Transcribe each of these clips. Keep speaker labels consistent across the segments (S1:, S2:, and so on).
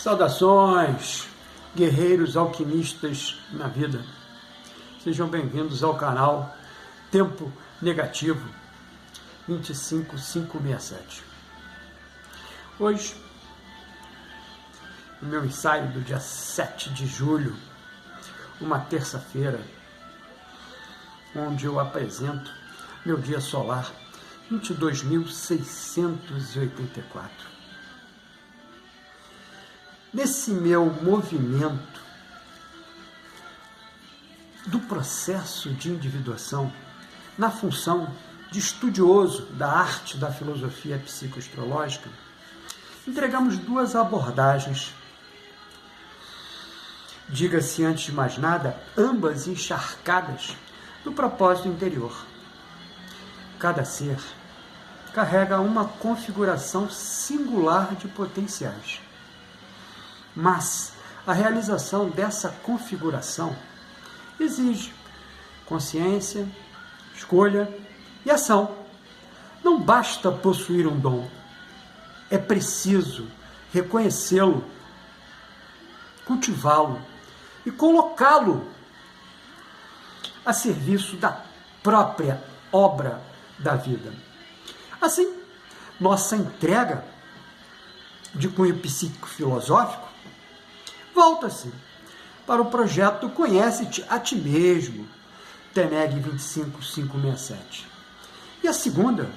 S1: Saudações, guerreiros alquimistas na vida. Sejam bem-vindos ao canal Tempo Negativo 25567. Hoje, no meu ensaio do dia 7 de julho, uma terça-feira, onde eu apresento meu dia solar 22.684. Nesse meu movimento do processo de individuação, na função de estudioso da arte da filosofia psicoastrológica, entregamos duas abordagens, diga-se antes de mais nada, ambas encharcadas do propósito interior. Cada ser carrega uma configuração singular de potenciais. Mas a realização dessa configuração exige consciência, escolha e ação. Não basta possuir um dom, é preciso reconhecê-lo, cultivá-lo e colocá-lo a serviço da própria obra da vida. Assim, nossa entrega de cunho psicofilosófico volta-se para o projeto Conhece-te a ti mesmo, TENEG 25567. E a segunda,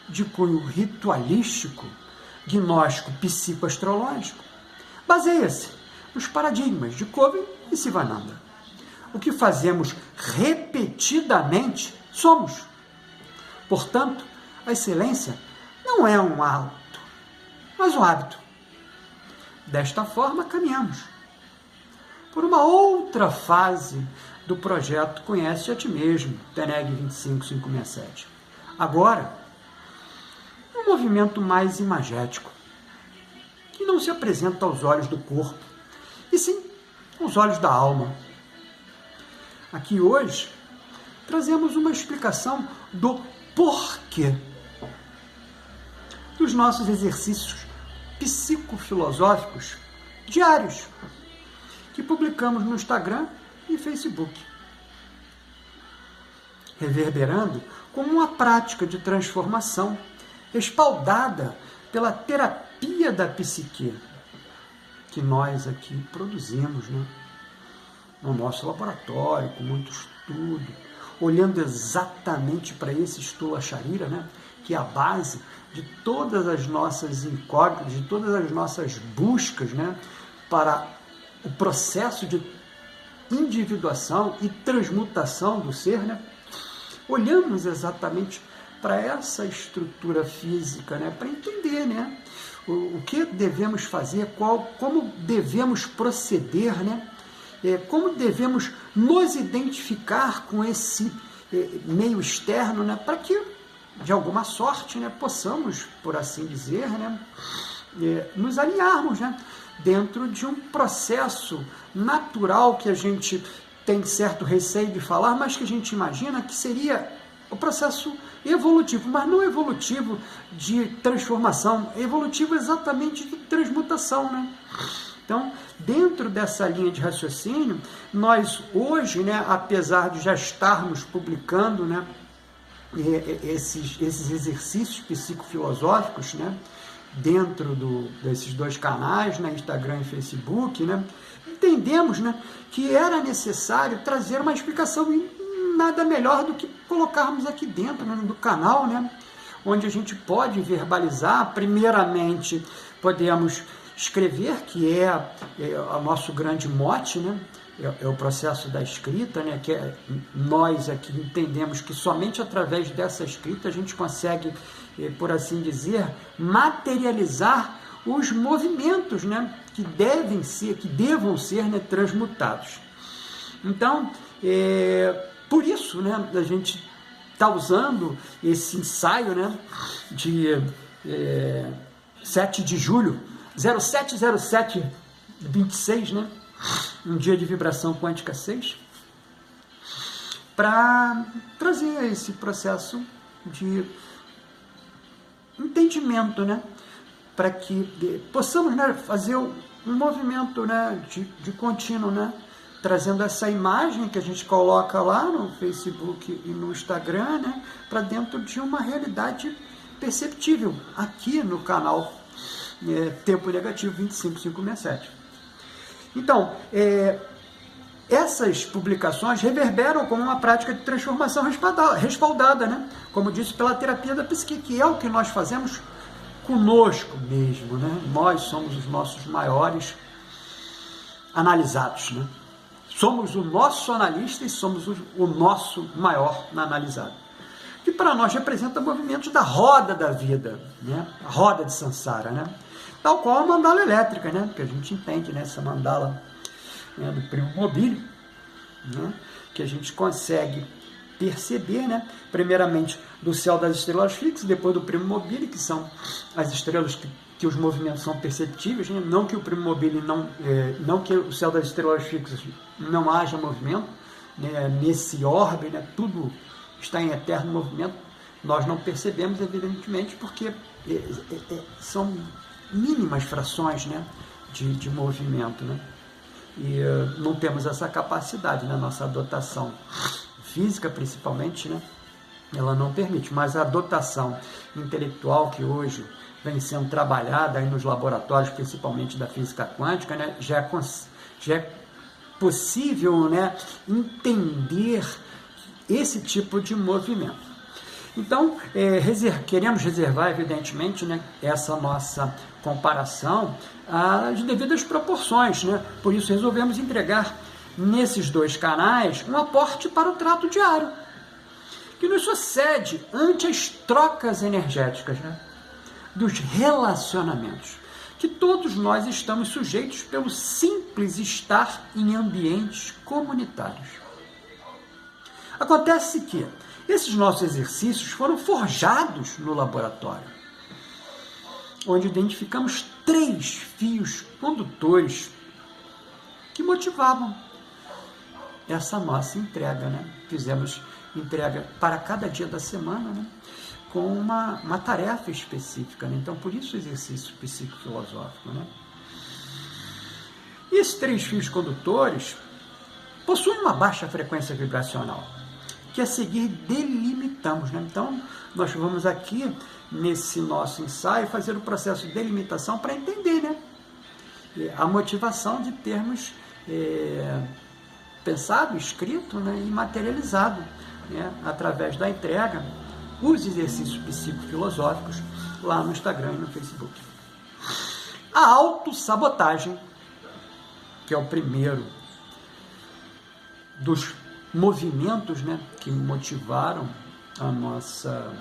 S1: de cunho ritualístico, gnóstico psicoastrológico, baseia-se nos paradigmas de Covey e Sivananda. O que fazemos repetidamente somos. Portanto, a excelência não é um ato, mas um hábito. Desta forma, caminhamos por uma outra fase do projeto Conhece a ti mesmo, TENEG 25567. Agora, um movimento mais imagético, que não se apresenta aos olhos do corpo, e sim aos olhos da alma. Aqui hoje, trazemos uma explicação do porquê dos nossos exercícios psicofilosóficos diários, que publicamos no Instagram e Facebook, reverberando como uma prática de transformação respaldada pela terapia da psique, que nós aqui produzimos, no nosso laboratório, com muito estudo, olhando exatamente para esse Stula Sharira, que é a base de todas as nossas incógnitas, de todas as nossas buscas, para o processo de individuação e transmutação do ser, olhamos exatamente para essa estrutura física, para entender, o que devemos fazer, como devemos proceder, como devemos nos identificar com esse meio externo, para que, de alguma sorte, possamos, por assim dizer, nos alinharmos, dentro de um processo natural que a gente tem certo receio de falar, mas que a gente imagina que seria o processo evolutivo, mas não evolutivo de transformação, evolutivo exatamente de transmutação, Então, dentro dessa linha de raciocínio, nós hoje, apesar de já estarmos publicando, esses exercícios psicofilosóficos, dentro desses dois canais, Instagram e Facebook, entendemos, que era necessário trazer uma explicação, e nada melhor do que colocarmos aqui dentro, do canal, onde a gente pode verbalizar. Primeiramente, podemos escrever, que é o nosso grande mote, é o processo da escrita, que nós aqui entendemos que somente através dessa escrita a gente consegue, por assim dizer, materializar os movimentos, que devam ser transmutados. Então, por isso, a gente está usando esse ensaio, de 7 de julho, 070726, um dia de vibração quântica 6, para trazer esse processo de entendimento, para que possamos, né, fazer um movimento, né, de contínuo, né, trazendo essa imagem que a gente coloca lá no Facebook e no Instagram, né, para dentro de uma realidade perceptível aqui no canal Tempo Negativo 25567. Então, essas publicações reverberam como uma prática de transformação respaldada, né? Como disse, pela terapia da psique, que é o que nós fazemos conosco mesmo, né? Nós somos os nossos maiores analisados, né? Somos o nosso analista e somos o nosso maior analisado. Que para nós representa movimentos da roda da vida, né? A roda de Sansara, né? Tal qual a mandala elétrica, né? Que a gente entende, né? Essa mandala, né, do primo mobile, né, que a gente consegue perceber, né, primeiramente do céu das estrelas fixas, depois do primo mobile, que são as estrelas que os movimentos são perceptíveis, né, não que o primo mobile não que o céu das estrelas fixas não haja movimento, né, nesse orbe, né, tudo está em eterno movimento, nós não percebemos, evidentemente, porque são mínimas frações, né, de movimento, né? E não temos essa capacidade, né? Nossa dotação física, principalmente, né? Ela não permite, mas a dotação intelectual que hoje vem sendo trabalhada aí nos laboratórios, principalmente da física quântica, né? Já é possível, né, entender esse tipo de movimento. Então, queremos reservar, evidentemente, né, essa nossa comparação às devidas proporções, né? Por isso resolvemos entregar nesses dois canais um aporte para o trato diário, que nos sucede ante as trocas energéticas, né, dos relacionamentos, que todos nós estamos sujeitos pelo simples estar em ambientes comunitários. Acontece que esses nossos exercícios foram forjados no laboratório, onde identificamos 3 fios condutores que motivavam essa nossa entrega, né? Fizemos entrega para cada dia da semana, né, com uma tarefa específica, né? Então, por isso o exercício psicofilosófico, né? E esses 3 fios condutores possuem uma baixa frequência vibracional, que a seguir delimitamos, né? Então, nós vamos aqui, nesse nosso ensaio, fazer o processo de delimitação para entender, né, a motivação de termos pensado, escrito, né, e materializado, né, através da entrega, os exercícios psicofilosóficos lá no Instagram e no Facebook. A autossabotagem, que é o primeiro dos movimentos, né, que motivaram a nossa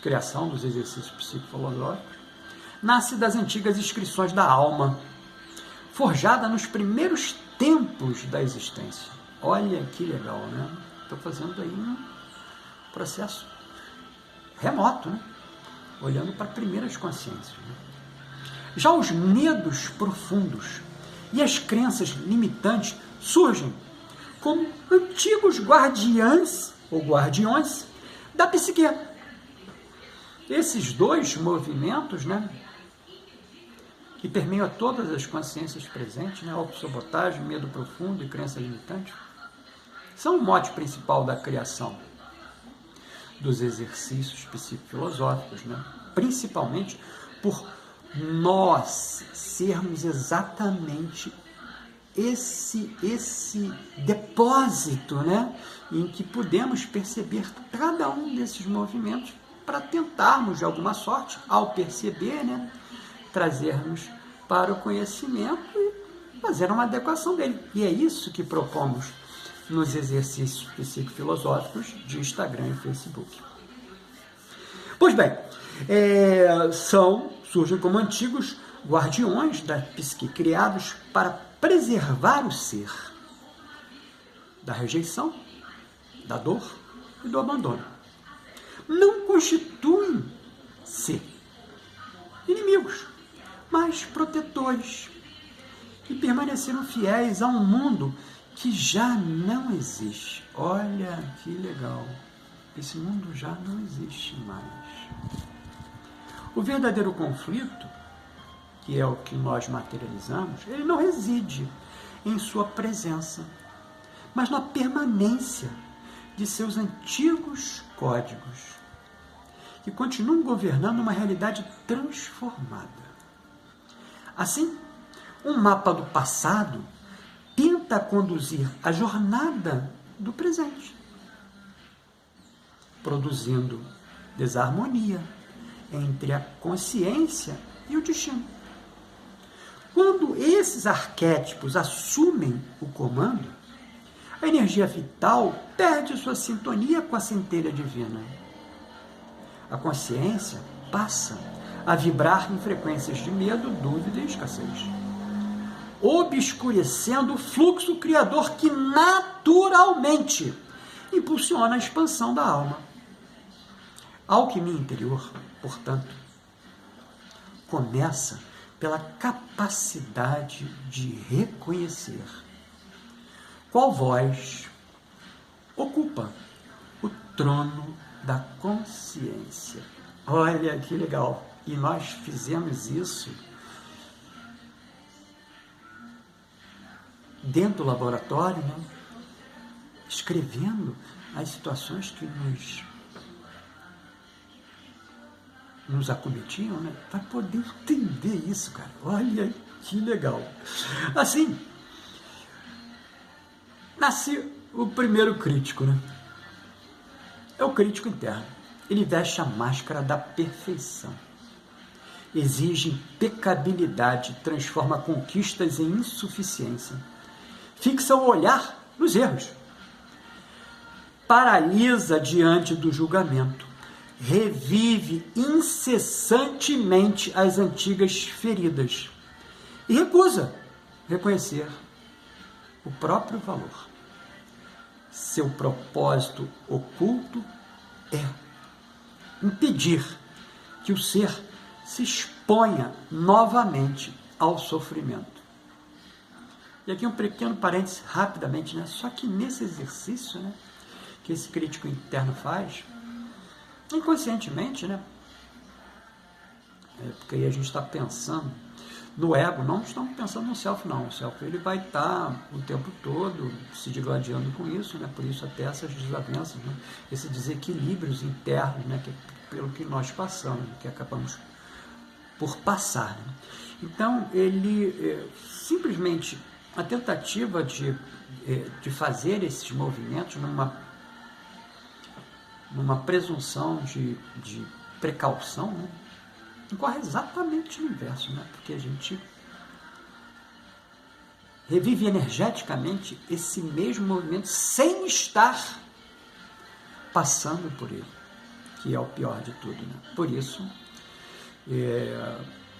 S1: criação dos exercícios psicofilosóficos, nasce das antigas inscrições da alma, forjada nos primeiros tempos da existência. Olha que legal, né? Estou fazendo aí um processo remoto, né? Olhando para primeiras consciências, né? Já os medos profundos e as crenças limitantes surgem como antigos guardiães ou guardiões da psique. Esses dois movimentos, né, que permeiam todas as consciências presentes, né, autossabotagem, medo profundo e crença limitante, são o mote principal da criação dos exercícios psicofilosóficos, né, principalmente por nós sermos exatamente esse depósito, né, em que podemos perceber cada um desses movimentos para tentarmos, de alguma sorte, ao perceber, né, trazermos para o conhecimento e fazer uma adequação dele. E é isso que propomos nos exercícios psicofilosóficos de Instagram e Facebook. Pois bem, surgem como antigos guardiões da psique, criados para preservar o ser da rejeição, da dor e do abandono. Não constituem-se inimigos, mas protetores, que permaneceram fiéis a um mundo que já não existe. Olha que legal, esse mundo já não existe mais. O verdadeiro conflito que é o que nós materializamos, ele não reside em sua presença, mas na permanência de seus antigos códigos, que continuam governando uma realidade transformada. Assim, um mapa do passado tenta conduzir a jornada do presente, produzindo desarmonia entre a consciência e o destino. Quando esses arquétipos assumem o comando, a energia vital perde sua sintonia com a centelha divina. A consciência passa a vibrar em frequências de medo, dúvida e escassez, obscurecendo o fluxo criador que naturalmente impulsiona a expansão da alma. A alquimia interior, portanto, começa pela capacidade de reconhecer qual voz ocupa o trono da consciência. Olha que legal! E nós fizemos isso dentro do laboratório, né? Escrevendo as situações que nos acometiam, né? Para poder entender isso, cara. Olha que legal. Assim, nasce o primeiro crítico, né? É o crítico interno. Ele veste a máscara da perfeição. Exige impecabilidade, transforma conquistas em insuficiência. Fixa o olhar nos erros. Paralisa diante do julgamento. Revive incessantemente as antigas feridas. E recusa reconhecer o próprio valor. Seu propósito oculto é impedir que o ser se exponha novamente ao sofrimento. E aqui um pequeno parênteses rapidamente, né? Só que nesse exercício, né, que esse crítico interno faz, inconscientemente, né? Porque aí a gente está pensando no ego, não estamos pensando no self, não. O self ele vai estar o tempo todo se digladiando com isso, né? Por isso até essas desavenças, né? Esses desequilíbrios internos, né? Pelo que nós passamos, que acabamos por passar. Né? Então, ele simplesmente, a tentativa de fazer esses movimentos numa presunção de precaução, né? Ocorre exatamente o inverso, né? Porque a gente revive energeticamente esse mesmo movimento sem estar passando por ele, que é o pior de tudo, né? Por isso,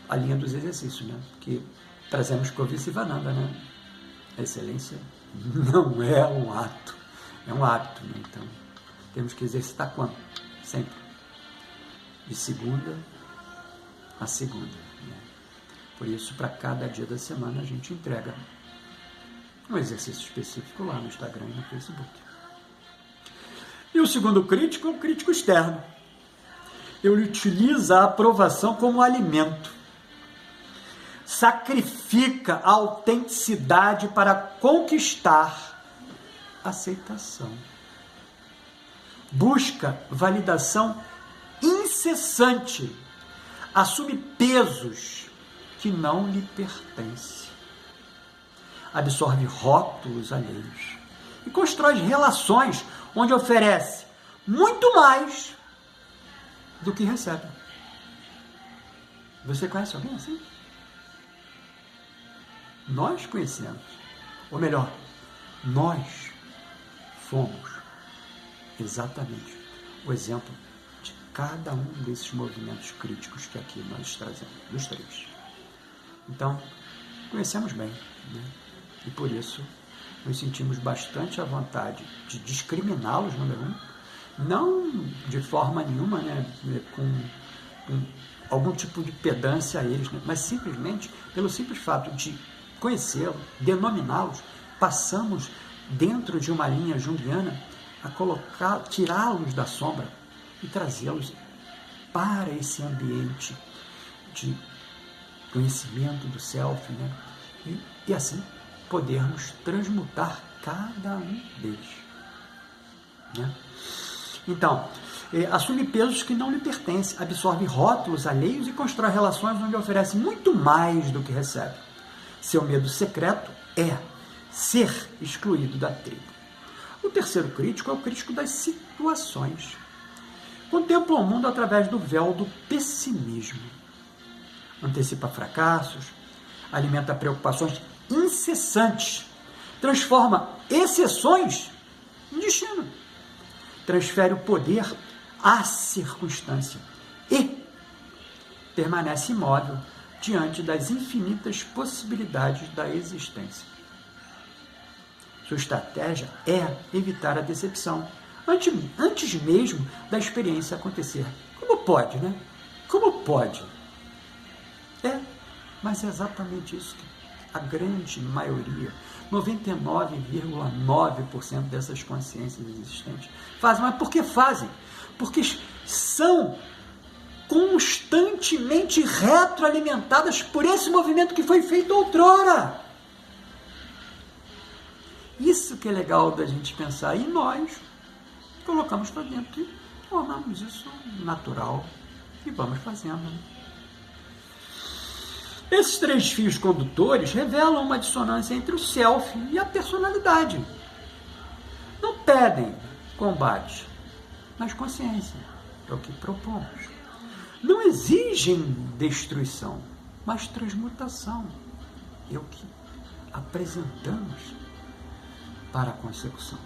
S1: a linha dos exercícios, né? Que trazemos Covey Sivananda, né? A excelência não é um ato, é um hábito, né? Então, temos que exercitar quando? Sempre. De segunda a segunda. Né? Por isso, para cada dia da semana, a gente entrega um exercício específico lá no Instagram e no Facebook. E o segundo crítico é o crítico externo. Ele utiliza a aprovação como alimento. Sacrifica a autenticidade para conquistar aceitação. Busca validação incessante. Assume pesos que não lhe pertencem. Absorve rótulos alheios. E constrói relações onde oferece muito mais do que recebe. Você conhece alguém assim? Nós conhecemos. Ou melhor, nós fomos exatamente o exemplo de cada um desses movimentos críticos que aqui nós trazemos, dos três. Então, conhecemos bem, né? E por isso nos sentimos bastante à vontade de discriminá-los, número um, não de forma nenhuma, né, com algum tipo de pedância a eles, né, mas simplesmente pelo simples fato de conhecê-los, denominá-los, passamos dentro de uma linha junguiana a tirá-los da sombra e trazê-los para esse ambiente de conhecimento do self, né? E assim podermos transmutar cada um deles, né? Então, assume pesos que não lhe pertencem, absorve rótulos alheios e constrói relações onde oferece muito mais do que recebe. Seu medo secreto é ser excluído da tribo. O terceiro crítico é o crítico das situações. Contempla o mundo através do véu do pessimismo. Antecipa fracassos, alimenta preocupações incessantes, transforma exceções em destino, transfere o poder à circunstância e permanece imóvel diante das infinitas possibilidades da existência. Sua estratégia é evitar a decepção, antes mesmo da experiência acontecer. Como pode, né? Como pode? Mas é exatamente isso que a grande maioria, 99,9% dessas consciências existentes fazem. Mas por que fazem? Porque são constantemente retroalimentadas por esse movimento que foi feito outrora. Isso que é legal da gente pensar. E nós colocamos para dentro e tornamos isso natural e vamos fazendo. Esses três fios condutores revelam uma dissonância entre o self e a personalidade. Não pedem combate, mas consciência. É o que propomos. Não exigem destruição, mas transmutação. É o que apresentamos para a consecução.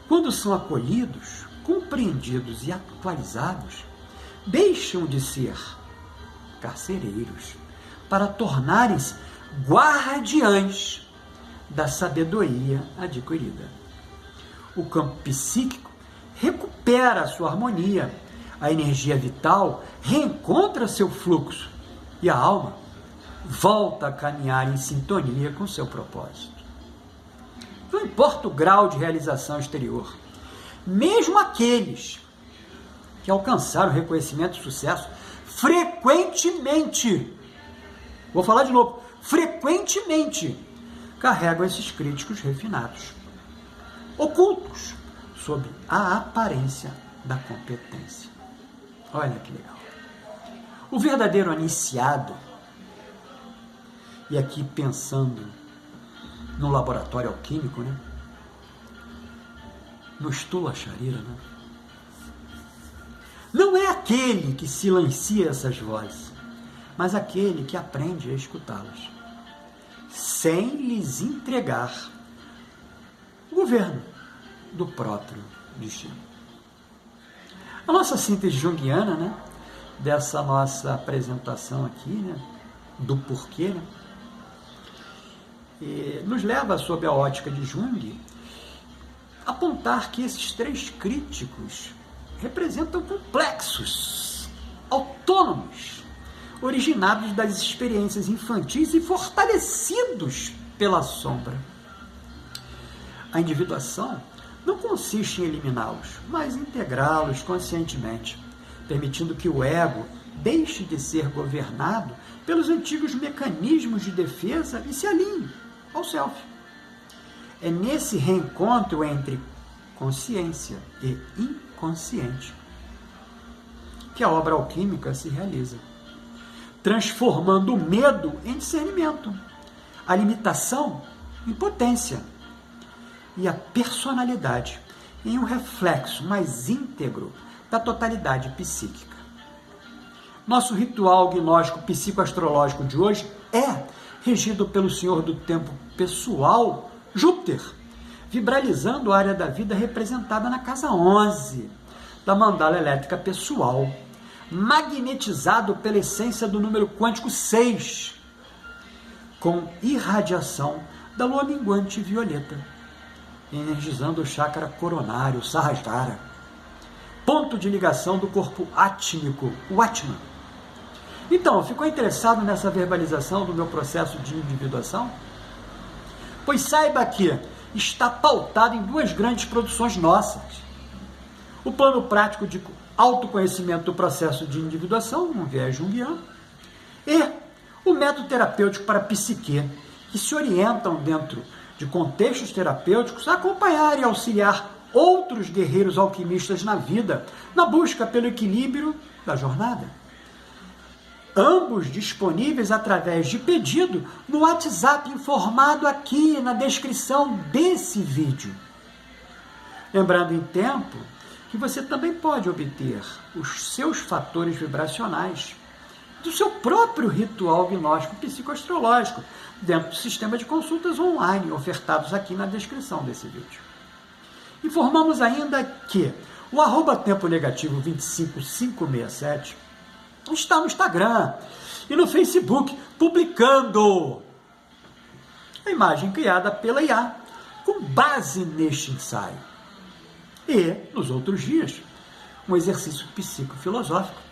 S1: Quando são acolhidos, compreendidos e atualizados, deixam de ser carcereiros para tornarem-se guardiães da sabedoria adquirida. O campo psíquico recupera a sua harmonia, a energia vital reencontra seu fluxo e a alma volta a caminhar em sintonia com seu propósito. Não importa o grau de realização exterior, mesmo aqueles que alcançaram reconhecimento e sucesso frequentemente, vou falar de novo, frequentemente carregam esses críticos refinados, ocultos sob a aparência da competência. Olha que legal. O verdadeiro iniciado, e aqui pensando no laboratório alquímico, né? No Stula Charira, né? Não é aquele que silencia essas vozes, mas aquele que aprende a escutá-las, sem lhes entregar o governo do próprio destino. A nossa síntese junguiana, né, dessa nossa apresentação aqui, né, do porquê, né, nos leva, sob a ótica de Jung, a apontar que esses três críticos representam complexos, autônomos, originados das experiências infantis e fortalecidos pela sombra. A individuação não consiste em eliminá-los, mas integrá-los conscientemente, permitindo que o ego deixe de ser governado pelos antigos mecanismos de defesa e se alinhe ao self. É nesse reencontro entre consciência e inconsciente que a obra alquímica se realiza, transformando o medo em discernimento, a limitação em potência e a personalidade em um reflexo mais íntegro da totalidade psíquica. Nosso ritual gnóstico psicoastrológico de hoje é regido pelo Senhor do Tempo pessoal, Júpiter, vibralizando a área da vida representada na casa 11 da mandala elétrica pessoal, magnetizado pela essência do número quântico 6, com irradiação da lua minguante violeta, energizando o chakra coronário, Sahasrara, ponto de ligação do corpo átmico, o Atman. Então, ficou interessado nessa verbalização do meu processo de individuação? Pois saiba que está pautado em duas grandes produções nossas. O plano prático de autoconhecimento do processo de individuação, um viés junguiano, e O método terapêutico para a psique, que se orientam dentro de contextos terapêuticos a acompanhar e auxiliar outros guerreiros alquimistas na vida, na busca pelo equilíbrio da jornada. Ambos disponíveis através de pedido no WhatsApp informado aqui na descrição desse vídeo. Lembrando em tempo que você também pode obter os seus fatores vibracionais do seu próprio ritual gnóstico psicoastrológico dentro do sistema de consultas online ofertados aqui na descrição desse vídeo. Informamos ainda que o @tempo negativo 25567 está no Instagram e no Facebook publicando a imagem criada pela IA com base neste ensaio. E, nos outros dias, um exercício psicofilosófico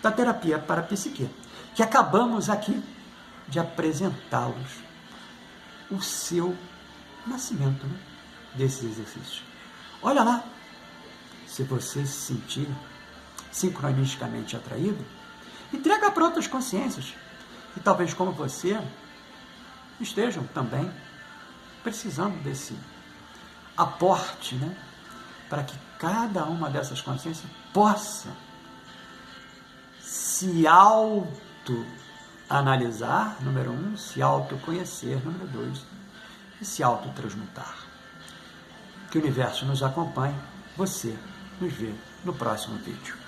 S1: da terapia para a psique, que acabamos aqui de apresentá-los o seu nascimento, né, desses exercícios. Olha lá, se você se sentir sincronisticamente atraído, entrega para outras consciências que talvez como você estejam também precisando desse aporte, né, para que cada uma dessas consciências possa se auto-analisar, número 1, se autoconhecer, número 2, e se autotransmutar. Que o universo nos acompanhe, você nos vê no próximo vídeo.